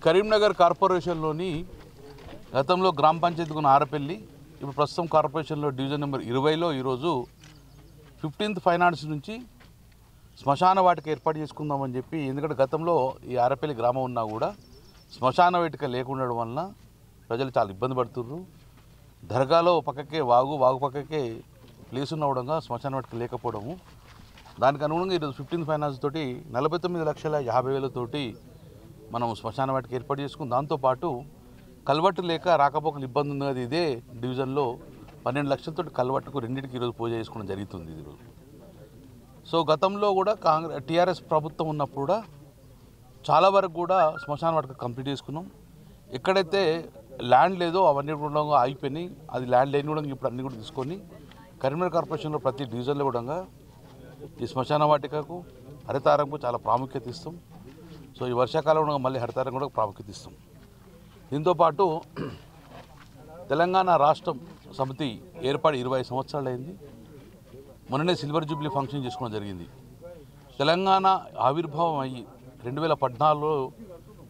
కరీంనగర్ కార్పొరేషన్లోని గతంలో గ్రామ పంచాయతీకి ఉన్న ఆరపల్లి ఇప్పుడు ప్రస్తుతం కార్పొరేషన్లో డివిజన్ నెంబర్ 20లో ఈరోజు 15th ఫైనాన్స్ నుంచి శ్మశాన వాటిక ఏర్పాటు చేసుకుందామని చెప్పి, ఎందుకంటే గతంలో ఈ ఆరపల్లి గ్రామం ఉన్నా కూడా శ్మశాన వాటిక లేకుండడం వలన ప్రజలు చాలా ఇబ్బంది పడుతున్నారు. దర్గాలో పక్కకే వాగు పక్కకే ప్లేస్ ఉన్నవడంగా శ్మశాన వాటిక లేకపోవడము, దానికి అనుగుణంగా ఈరోజు 15th ఫైనాన్స్ తోటి 49,50,000 మనం శ్మశాన వాటిక ఏర్పాటు చేసుకుని, దాంతోపాటు కల్వట్టు లేక రాకపోకలు ఇబ్బంది ఉంది కదా, ఇదే డివిజన్లో 12 లక్షలతో కల్వట్టుకు రెండింటికి ఈరోజు పూజ చేసుకోవడం జరుగుతుంది ఈరోజు. సో గతంలో కూడా టీఆర్ఎస్ ప్రభుత్వం ఉన్నప్పుడు కూడా చాలా వరకు కూడా శ్మశాన వాటిక కంప్లీట్ చేసుకున్నాం. ఎక్కడైతే ల్యాండ్ లేదో అవన్నీ కూడా ఆగిపోయినాయి. అది ల్యాండ్ లేని కూడా ఇప్పుడు అన్నీ కూడా తీసుకొని కరీంనగర్ కార్పొరేషన్లో ప్రతి డివిజన్లో కూడా ఈ శ్మశాన వాటికకు హరితారంకు చాలా ప్రాముఖ్యత ఇస్తాం. సో ఈ వర్షాకాలంలో మళ్ళీ హరితారం కూడా ప్రాముఖ్యత ఇస్తాం. దీంతోపాటు తెలంగాణ రాష్ట్రం సమితి ఏర్పడి 20 సంవత్సరాలు అయింది. మొన్ననే సిల్వర్ జూబ్లీ ఫంక్షన్ చేసుకోవడం జరిగింది. తెలంగాణ ఆవిర్భావం అయ్యి 2014లో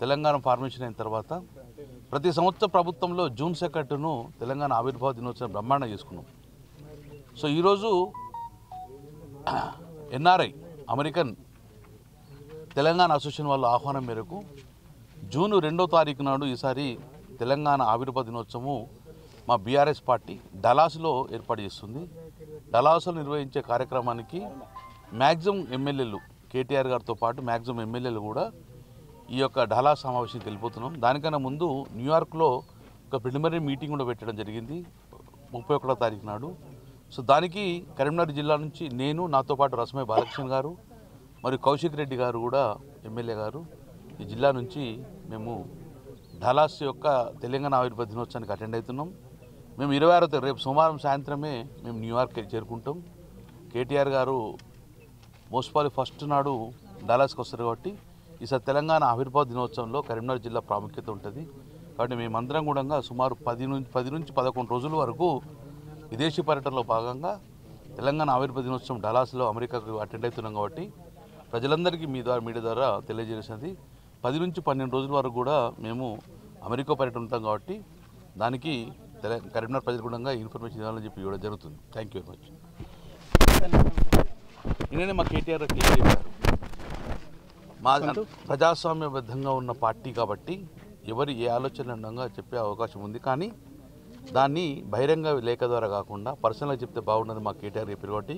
తెలంగాణ ఫార్మేషన్ అయిన తర్వాత ప్రతి సంవత్సరం ప్రభుత్వంలో జూన్ 2ను తెలంగాణ ఆవిర్భావ దినోత్సవం బ్రహ్మాండంగా చేసుకున్నాం. సో ఈరోజు ఎన్ఆర్ఐ అమెరికన్ తెలంగాణ అసోసియేషన్ వాళ్ళ ఆహ్వానం మేరకు జూన్ 2వ తారీఖు నాడు ఈసారి తెలంగాణ ఆవిర్భావ దినోత్సవం మా బీఆర్ఎస్ పార్టీ డలాస్లో ఏర్పాటు చేస్తుంది. డలాస్లో నిర్వహించే కార్యక్రమానికి మ్యాక్సిమం ఎమ్మెల్యేలు కేటీఆర్ గారితో పాటు మ్యాక్సిమం ఎమ్మెల్యేలు కూడా ఈ యొక్క డలాస్ సమావేశానికి వెళ్ళిపోతున్నాం. దానికన్నా ముందు న్యూయార్క్లో ఒక ప్రిలిమినరీ మీటింగ్ కూడా పెట్టడం జరిగింది 31వ తారీఖు నాడు. సో దానికి కరీంనగర్ జిల్లా నుంచి నేను, నాతో పాటు రసమయ్య బాలకృష్ణ గారు మరియు కౌశిక్ రెడ్డి గారు కూడా ఎమ్మెల్యే గారు ఈ జిల్లా నుంచి మేము డలాస్ యొక్క తెలంగాణ ఆవిర్భావ దినోత్సవానికి అటెండ్ అవుతున్నాం. మేము 26వ రేపు సోమవారం సాయంత్రమే మేము న్యూయార్క్ చేరుకుంటాం. కేటీఆర్ గారు మోస్పాలి ఫస్ట్ నాడు డలాస్కి వస్తారు కాబట్టి ఈసారి తెలంగాణ ఆవిర్భావ దినోత్సవంలో కరీంనగర్ జిల్లా ప్రాముఖ్యత ఉంటుంది. కాబట్టి మేమందరం కూడా సుమారు 10 నుంచి 11 రోజుల వరకు విదేశీ పర్యటనలో భాగంగా తెలంగాణ ఆవిర్భావ దినోత్సవం డలాస్లో అమెరికాకు అటెండ్ అవుతున్నాం. కాబట్టి ప్రజలందరికీ మీడియా ద్వారా తెలియజేసినది 10 నుంచి 12 రోజుల వరకు కూడా మేము అమెరికా పర్యటన ఉంటాం. కాబట్టి దానికి కరీంనగర్ ప్రజలు కూడా ఇన్ఫర్మేషన్ ఇవ్వాలని చెప్పి ఇవ్వడం జరుగుతుంది. Thank you very much. నేనే మా కేటీఆర్ చెప్పారు, మా ప్రజాస్వామ్యబద్ధంగా ఉన్న పార్టీ కాబట్టి ఎవరు ఏ ఆలోచన ఉండగా చెప్పే అవకాశం ఉంది. కానీ దాన్ని బహిరంగ లేఖ ద్వారా కాకుండా పర్సనల్గా చెప్తే బాగుండదు మా కేటీఆర్ చెప్పారు. కాబట్టి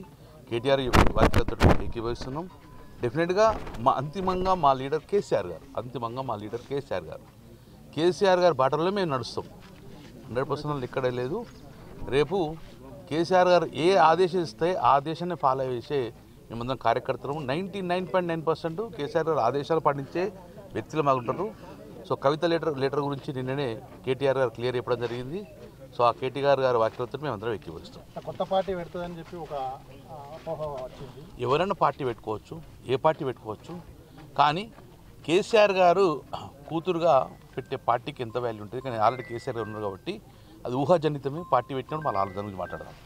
కేటీఆర్ వాక్యాలతో ఏకీభవిస్తున్నాం. డెఫినెట్గా అంతిమంగా మా లీడర్ కేసీఆర్ గారు బాటలో మేము నడుస్తాం. 100% ఇక్కడే లేదు. రేపు కేసీఆర్ గారు ఏ ఆదేశం ఇస్తే ఆ ఆదేశాన్ని ఫాలో చేసే మేమందరం కార్యకర్తలు 99.9% కేసీఆర్ గారు ఆదేశాలు పాటించే వ్యక్తులు మాకుంటారు. సో కవిత లెటర్ గురించి నిన్ననే కేటీఆర్ గారు క్లియర్ చెప్పడం జరిగింది. సో ఆ కేటీఆర్ గారి వాక్యాలతో మేము అందరం ఎక్కివస్తాం. కొత్త పార్టీ పెడుతుందని చెప్పి ఒక అపోహ వచ్చింది. ఎవరైనా పార్టీ పెట్టుకోవచ్చు, ఏ పార్టీ పెట్టుకోవచ్చు. కానీ కేసీఆర్ గారు కూతురుగా పెట్టే పార్టీకి ఎంత వాల్యూ ఉంటుంది. కానీ ఆల్రెడీ కేసీఆర్ గారు ఉన్నారు కాబట్టి అది ఊహాజనితమే. పార్టీ పెట్టినప్పుడు మళ్ళీ ఆలోచన గురించి మాట్లాడదాం.